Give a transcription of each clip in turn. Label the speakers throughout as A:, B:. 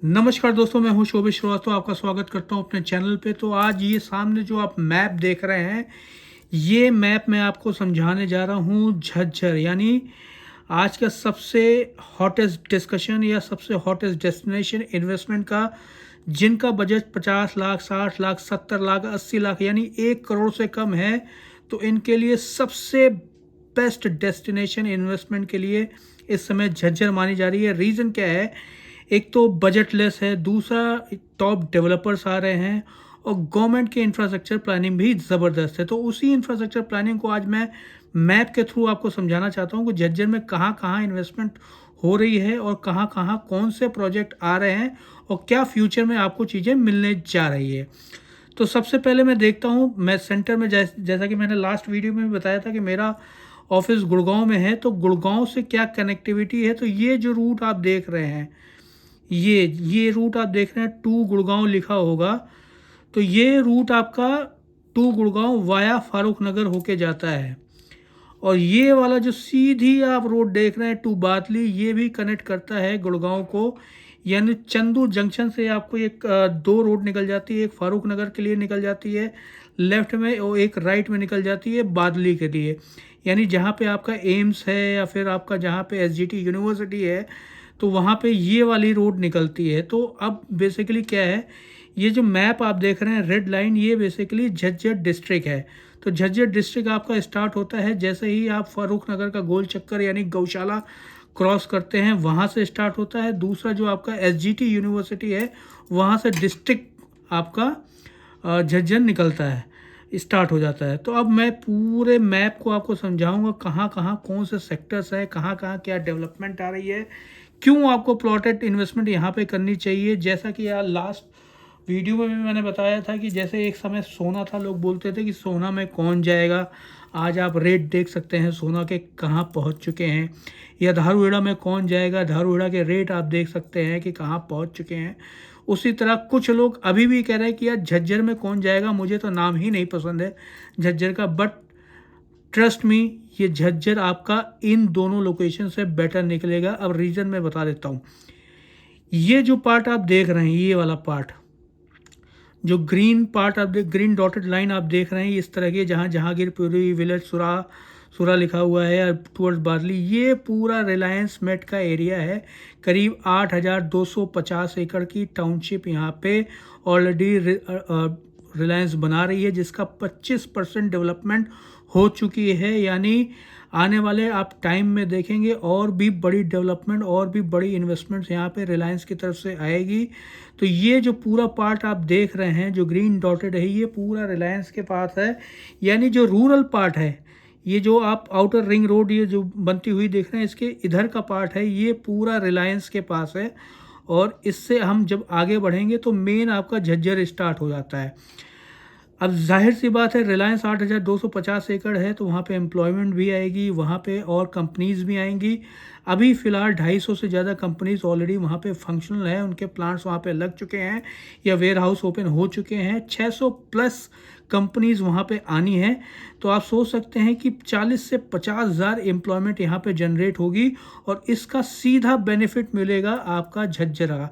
A: नमस्कार दोस्तों, मैं हूं शोभित श्रीवास्तव। आपका स्वागत करता हूं अपने चैनल पे। तो आज ये सामने जो आप मैप देख रहे हैं, ये मैप मैं आपको समझाने जा रहा हूं झज्जर, यानी आज का सबसे हॉटेस्ट डिस्कशन या सबसे हॉटेस्ट डेस्टिनेशन इन्वेस्टमेंट का, जिनका बजट 50 लाख, 60 लाख, 70 लाख, 80 लाख यानी 1 करोड़ से कम है। तो इनके लिए सबसे बेस्ट डेस्टिनेशन इन्वेस्टमेंट के लिए इस समय झज्जर मानी जा रही है। रीज़न क्या है? एक तो बजट लेस है, दूसरा टॉप डेवलपर्स आ रहे हैं और गवर्नमेंट की इंफ्रास्ट्रक्चर प्लानिंग भी ज़बरदस्त है। तो उसी इंफ्रास्ट्रक्चर प्लानिंग को आज मैं मैप के थ्रू आपको समझाना चाहता हूँ कि झज्जर में कहाँ कहाँ इन्वेस्टमेंट हो रही है और कहाँ कहाँ कौन से प्रोजेक्ट आ रहे हैं और क्या फ्यूचर में आपको चीज़ें मिलने जा रही है। तो सबसे पहले मैं देखता हूँ, मैं सेंटर में जैसा कि मैंने लास्ट वीडियो में भी बताया था कि मेरा ऑफिस गुड़गांव में है। तो गुड़गांव से क्या कनेक्टिविटी है, तो ये जो रूट आप देख रहे हैं, ये रूट आप देख रहे हैं, टू गुड़गांव लिखा होगा। तो ये रूट आपका टू गुड़गांव वाया फारूक नगर होके जाता है। और ये वाला जो सीधी आप रोड देख रहे हैं टू बातली, ये भी कनेक्ट करता है गुड़गांव को। यानी चंदू जंक्शन से आपको दो रोड निकल जाती है, एक फारूक नगर के लिए निकल जाती है लेफ्ट में और एक राइट में निकल जाती है बादली के लिए। यानी जहाँ पे आपका एम्स है या फिर आपका जहाँ पे एसजीटी यूनिवर्सिटी है, तो वहाँ पे ये वाली रोड निकलती है। तो अब बेसिकली क्या है, ये जो मैप आप देख रहे हैं रेड लाइन, ये बेसिकली झज्जर डिस्ट्रिक्ट है। तो झज्जर डिस्ट्रिक्ट आपका स्टार्ट होता है जैसे ही आप फारूक नगर का गोल चक्कर यानी गौशाला क्रॉस करते हैं, वहाँ से स्टार्ट होता है। दूसरा जो आपका एसजीटी यूनिवर्सिटी है, वहाँ से डिस्ट्रिक्ट आपका झज्जर निकलता है, स्टार्ट हो जाता है। तो अब मैं पूरे मैप को आपको समझाऊंगा कहाँ कहाँ कौन से सेक्टर्स हैं, कहाँ कहाँ क्या डेवलपमेंट आ रही है, क्यों आपको प्लॉटेड इन्वेस्टमेंट यहाँ पे करनी चाहिए। जैसा कि यार लास्ट वीडियो में भी मैंने बताया था कि जैसे एक समय सोना था, लोग बोलते थे कि सोना में कौन जाएगा। आज आप रेट देख सकते हैं सोना के कहाँ पहुँच चुके हैं। या धारूहेड़ा में कौन जाएगा, धारूहेड़ा के रेट आप देख सकते हैं कि कहाँ पहुँच चुके हैं। उसी तरह कुछ लोग अभी भी कह रहे हैं कि यार झज्जर में कौन जाएगा, मुझे तो नाम ही नहीं पसंद है झज्जर का। बट ट्रस्ट मी, ये झज्जर आपका इन दोनों लोकेशन से बेटर निकलेगा। अब रीज़न मैं बता देता हूँ। ये जो पार्ट आप देख रहे हैं, ये वाला पार्ट, जो ग्रीन पार्ट आप ग्रीन डॉटेड लाइन आप देख रहे हैं इस तरह की, जहाँ जहांगीरपुरी विलेज सुरा लिखा हुआ है टूवर्ड्स बादली, ये पूरा रिलायंस मेट का एरिया है। करीब 8,250 एकड़ की टाउनशिप यहाँ पे ऑलरेडी रिलायंस बना रही है, जिसका 25% डेवलपमेंट हो चुकी है। यानी आने वाले आप टाइम में देखेंगे और भी बड़ी डेवलपमेंट और भी बड़ी इन्वेस्टमेंट्स यहाँ पे रिलायंस की तरफ से आएगी। तो ये जो पूरा पार्ट आप देख रहे हैं जो ग्रीन डॉटेड है, ये पूरा रिलायंस के पास है। यानी जो रूरल पार्ट है, ये जो आप आउटर रिंग रोड ये जो बनती हुई देख रहे हैं, इसके इधर का पार्ट है, ये पूरा रिलायंस के पास है। और इससे हम जब आगे बढ़ेंगे तो मेन आपका झज्जर स्टार्ट हो जाता है। अब जाहिर सी बात है, रिलायंस 8,250 एकड़ है, तो वहाँ पे एम्प्लॉयमेंट भी आएगी, वहाँ पे और कंपनीज भी आएंगी। अभी फ़िलहाल 250 से ज़्यादा कंपनीज ऑलरेडी वहाँ पे फंक्शनल है, उनके प्लांट्स वहाँ पे लग चुके हैं या वेयर हाउस ओपन हो चुके हैं। 600 प्लस कंपनीज वहाँ पे आनी है। तो आप सोच सकते हैं कि 40 से 50,000 एम्प्लॉयमेंट यहाँ पे जनरेट होगी और इसका सीधा बेनिफिट मिलेगा आपका झज्जर का।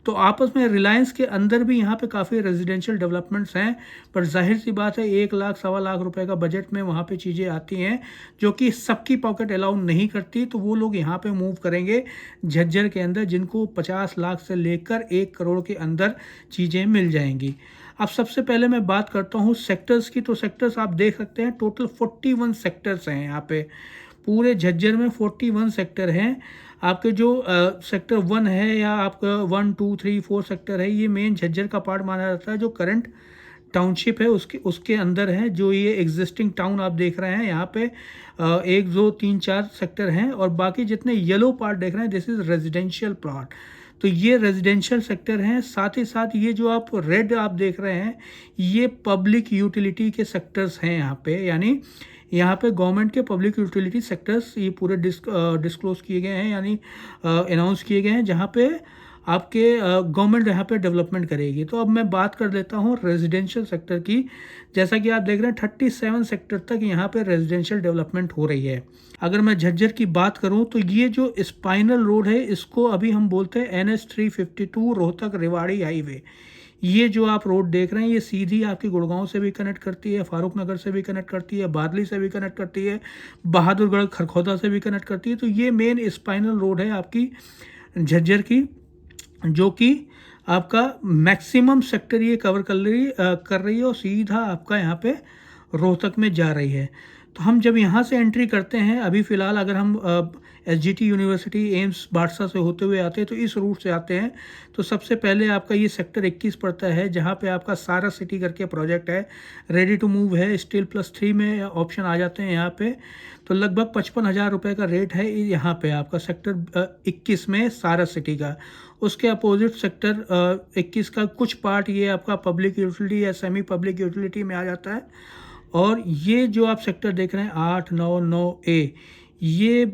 A: तो आपस में रिलायंस के अंदर भी यहाँ पे काफ़ी रेजिडेंशियल डेवलपमेंट्स हैं, पर जाहिर सी बात है 1 लाख सवा लाख रुपए का बजट में वहाँ पे चीज़ें आती हैं जो कि सबकी पॉकेट अलाउ नहीं करती। तो वो लोग यहाँ पे मूव करेंगे झज्जर के अंदर, जिनको 50 लाख से लेकर 1 करोड़ के अंदर चीज़ें मिल जाएंगी। अब सबसे पहले मैं बात करता हूँ सेक्टर्स की। तो सेक्टर्स आप देख सकते हैं, टोटल 41 सेक्टर्स हैं यहाँ पे। पूरे झज्जर में 41 सेक्टर हैं। आपके जो सेक्टर 1 है या आपका 1, 2, 3, 4 सेक्टर है, ये मेन झज्जर का पार्ट माना जाता है। जो करंट टाउनशिप है उसके अंदर है। जो ये एग्जिस्टिंग टाउन आप देख रहे हैं, यहाँ पे 1, 2, 3, 4 सेक्टर हैं और बाकी जितने येलो पार्ट देख रहे हैं, दिस इज़ रेजिडेंशियल प्लॉट। तो ये रेजिडेंशियल सेक्टर हैं। साथ ही साथ ये जो आप रेड आप देख रहे हैं, ये पब्लिक यूटिलिटी के सेक्टर्स हैं यहाँ पे। यानी यहाँ पे गवर्नमेंट के पब्लिक यूटिलिटी सेक्टर्स ये पूरे डिस्क्लोज किए गए हैं, यानी अनाउंस किए गए हैं, जहाँ पे आपके गवर्नमेंट यहाँ पे डेवलपमेंट करेगी। तो अब मैं बात कर लेता हूँ रेजिडेंशियल सेक्टर की। जैसा कि आप देख रहे हैं 37 सेक्टर तक यहाँ पे रेजिडेंशियल डेवलपमेंट हो रही है। अगर मैं झज्जर की बात करूँ तो ये जो स्पाइनल रोड है इसको अभी हम बोलते हैं NH 352 रोहतक रेवाड़ी हाईवे। ये जो आप रोड देख रहे हैं ये सीधी आपकी गुड़गांव से भी कनेक्ट करती है, फारूक नगर से भी कनेक्ट करती है, बादली से भी कनेक्ट करती है, बहादुरगढ़ खरखौदा से भी कनेक्ट करती है। तो ये मेन स्पाइनल रोड है आपकी झज्जर की, जो कि आपका मैक्सिमम सेक्टर ये कवर कर रही है और सीधा आपका यहाँ पे रोहतक में जा रही है। तो हम जब यहाँ से एंट्री करते हैं, अभी फ़िलहाल अगर हम SGT यूनिवर्सिटी एम्स बादशाह से होते हुए आते हैं तो इस रूट से आते हैं, तो सबसे पहले आपका ये सेक्टर 21 पड़ता है, जहाँ पे आपका सारा सिटी करके प्रोजेक्ट है, रेडी टू मूव है, स्टील +3 में ऑप्शन आ जाते हैं यहाँ पे। तो लगभग 55,000 रुपये का रेट है यहाँ पे आपका सेक्टर 21 में सारा सिटी का। उसके अपोजिट सेक्टर 21 का कुछ पार्ट ये आपका पब्लिक यूटिलिटी या सेमी पब्लिक यूटिलिटी में आ जाता है। और ये जो आप सेक्टर देख रहे हैं 899A, ये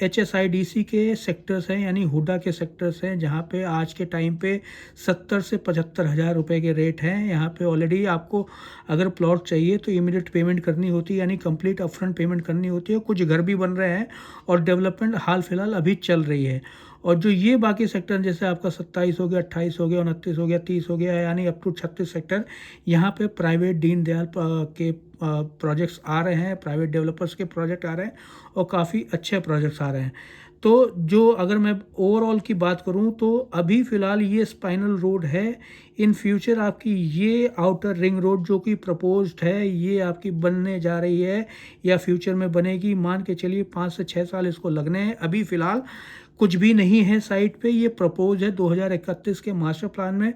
A: HSIDC के सेक्टर्स हैं, यानी हुडा के सेक्टर्स हैं, जहाँ पे आज के टाइम पे 70 से 75,000 रुपये के रेट हैं। यहाँ पे ऑलरेडी आपको अगर प्लॉट चाहिए तो इमीडिएट पेमेंट करनी होती है, यानी कंप्लीट अपफ्रंट पेमेंट करनी होती है। कुछ घर भी बन रहे हैं और डेवलपमेंट हाल फिलहाल अभी चल रही है। और जो ये बाकी सेक्टर जैसे आपका 27 हो गया, 28 हो गया, 29 हो गया, 30 हो गया, यानी अप टू 36 सेक्टर, यहाँ पे प्राइवेट दीनदयाल के प्रोजेक्ट्स आ रहे हैं, प्राइवेट डेवलपर्स के प्रोजेक्ट आ रहे हैं और काफ़ी अच्छे प्रोजेक्ट्स आ रहे हैं। तो जो अगर मैं ओवरऑल की बात करूं तो अभी फ़िलहाल ये स्पाइनल रोड है। इन फ्यूचर आपकी ये आउटर रिंग रोड जो कि प्रपोज्ड है, ये आपकी बनने जा रही है या फ्यूचर में बनेगी। मान के चलिए 5 से 6 साल इसको लगने हैं। अभी फ़िलहाल कुछ भी नहीं है साइट पे, ये प्रपोज है 2031 के मास्टर प्लान में।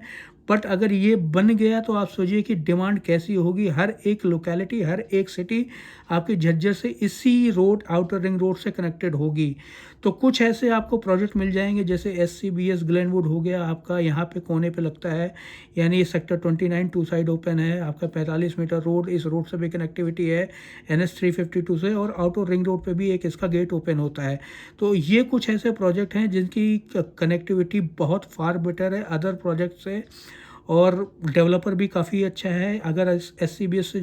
A: बट अगर ये बन गया तो आप सोचिए कि डिमांड कैसी होगी। हर एक लोकेलिटी, हर एक सिटी आपके झज्जर से इसी रोड, आउटर रिंग रोड से कनेक्टेड होगी। तो कुछ ऐसे आपको प्रोजेक्ट मिल जाएंगे, जैसे SCBS ग्लेनवुड हो गया आपका, यहाँ पे कोने पे लगता है, यानी सेक्टर 29 टू साइड ओपन है आपका। 45 मीटर रोड, इस रोड से भी कनेक्टिविटी है NH 352 से, और आउटर रिंग रोड पे भी एक इसका गेट ओपन होता है। तो ये कुछ ऐसे प्रोजेक्ट हैं जिनकी कनेक्टिविटी बहुत फार बेटर है अदर प्रोजेक्ट से, और डेवलपर भी काफ़ी अच्छा है। अगर SCBS से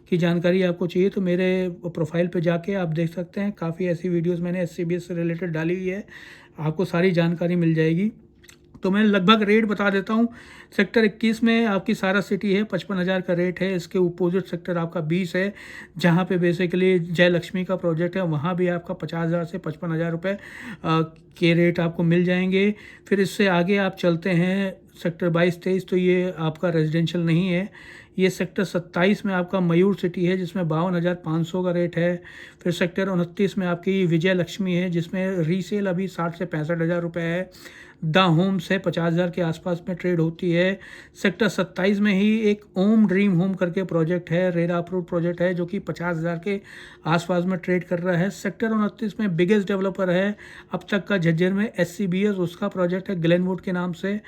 A: की जानकारी आपको चाहिए तो मेरे प्रोफाइल पे जाके आप देख सकते हैं, काफ़ी ऐसी वीडियोस मैंने SCBS से रिलेटेड डाली हुई है, आपको सारी जानकारी मिल जाएगी। तो मैं लगभग रेट बता देता हूँ। सेक्टर 21 में आपकी सारा सिटी है, 55,000 का रेट है। इसके अपोजिट सेक्टर आपका 20 है, जहाँ पे बेसिकली जय लक्ष्मी का प्रोजेक्ट है, वहाँ भी आपका 50,000 से 55,000 रुपये के रेट आपको मिल जाएंगे। फिर इससे आगे आप चलते हैं सेक्टर 22-23, तो ये आपका रेजिडेंशियल नहीं है। ये सेक्टर 27 में आपका मयूर सिटी है, जिसमें 52,500 का रेट है। फिर सेक्टर 29 में आपकी विजय लक्ष्मी है, जिसमें रीसेल अभी 60 से 65,000 रुपये है। द होम से 50,000 के आसपास में ट्रेड होती है। सेक्टर 27 में ही एक ओम ड्रीम होम करके प्रोजेक्ट है, रेरा अप्रूव प्रोजेक्ट है, जो कि 50,000 के आसपास में ट्रेड कर रहा है। सेक्टर 29 में बिगेस्ट डेवलपर है अब तक का झज्जर में SCBS, उसका प्रोजेक्ट है ग्लेनवुड के नाम से,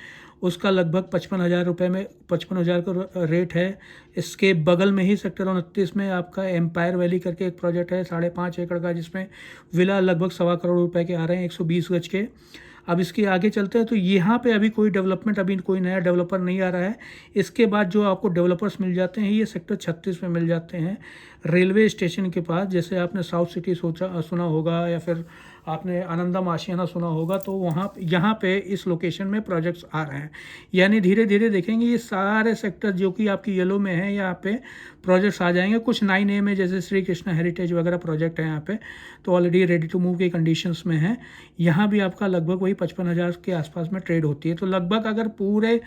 A: उसका लगभग 55,000 रुपये में 55,000 का रेट है। इसके बगल में ही सेक्टर 29 में आपका एम्पायर वैली करके एक प्रोजेक्ट है 5.5 एकड़ का, जिसमें विला लगभग 1.25 करोड़ रुपए के आ रहे हैं 120 गज के। अब इसके आगे चलते हैं तो यहाँ पे अभी कोई डेवलपमेंट, अभी कोई नया डेवलपर नहीं आ रहा है। इसके बाद जो आपको डेवलपर्स मिल जाते हैं ये सेक्टर 36 में मिल जाते हैं, रेलवे स्टेशन के पास। जैसे आपने साउथ सिटी सुना होगा या फिर आपने आनंदम आशियाना सुना होगा, तो वहाँ यहाँ पे इस लोकेशन में प्रोजेक्ट्स आ रहे हैं। यानी धीरे धीरे देखेंगे ये सारे सेक्टर जो कि आपकी येलो में है, यहाँ पे प्रोजेक्ट्स आ जाएंगे। कुछ 9A में जैसे श्री कृष्णा हेरिटेज वगैरह प्रोजेक्ट है यहाँ पे, तो ऑलरेडी रेडी टू मूव के कंडीशंस में है। यहाँ भी आपका लगभग वही 55,000 के आसपास में ट्रेड होती है। तो लगभग अगर पूरे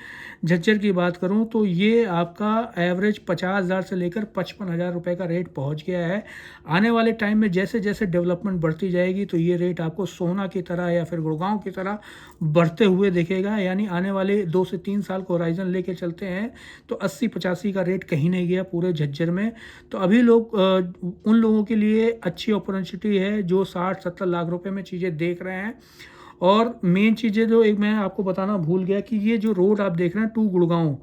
A: झज्जर की बात करूँ तो ये आपका एवरेज 50,000 से लेकर 55,000 रुपये का रेट पहुँच गया है। आने वाले टाइम में जैसे जैसे डेवलपमेंट बढ़ती जाएगी तो ये रेट आपको सोना की तरह या फिर गुड़गांव की तरह बढ़ते हुए दिखेगा। यानी आने वाले 2 से 3 साल को होराइजन लेके चलते हैं तो 80-85 का रेट कहीं नहीं गया पूरे झज्जर में। तो अभी लोग उन लोगों के लिए अच्छी अपॉर्चुनिटी है जो 60-70 लाख रुपए में चीज़ें देख रहे हैं। और मेन चीज़ें जो एक मैं आपको बताना भूल गया कि ये जो रोड आप देख रहे हैं टू गुड़गांव,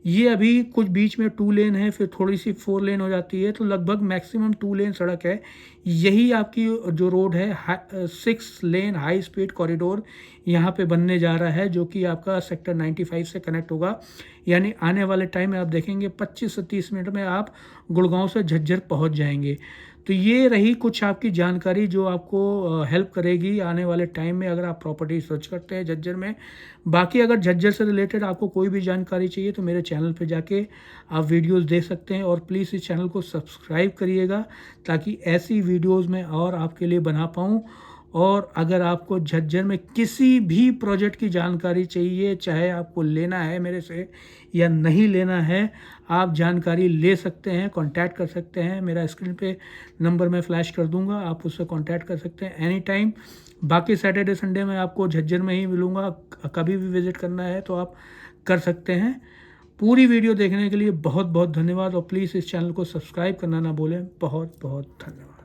A: ये अभी कुछ बीच में 2 लेन है, फिर थोड़ी सी 4 लेन हो जाती है, तो लगभग मैक्सिमम 2 लेन सड़क है। यही आपकी जो रोड है 6 लेन हाई स्पीड कॉरिडोर यहाँ पे बनने जा रहा है, जो कि आपका सेक्टर 95 से कनेक्ट होगा। यानी आने वाले टाइम में आप देखेंगे 25 से 30 मिनट में आप गुड़गांव से झज्जर पहुँच जाएंगे। तो ये रही कुछ आपकी जानकारी जो आपको हेल्प करेगी आने वाले टाइम में अगर आप प्रॉपर्टी सर्च करते हैं झज्जर में। बाकी अगर झज्जर से रिलेटेड आपको कोई भी जानकारी चाहिए तो मेरे चैनल पे जाके आप वीडियोस देख सकते हैं, और प्लीज़ इस चैनल को सब्सक्राइब करिएगा ताकि ऐसी वीडियोस मैं और आपके लिए बना पाऊँ। और अगर आपको झज्जर में किसी भी प्रोजेक्ट की जानकारी चाहिए, चाहे आपको लेना है मेरे से या नहीं लेना है, आप जानकारी ले सकते हैं, कांटेक्ट कर सकते हैं। मेरा स्क्रीन पे नंबर मैं फ्लैश कर दूंगा, आप उससे कांटेक्ट कर सकते हैं एनी टाइम। बाकी सैटरडे संडे में आपको झज्जर में ही मिलूँगा, कभी भी विज़िट करना है तो आप कर सकते हैं। पूरी वीडियो देखने के लिए बहुत बहुत धन्यवाद, और प्लीज़ इस चैनल को सब्सक्राइब करना ना भूलें। बहुत बहुत धन्यवाद।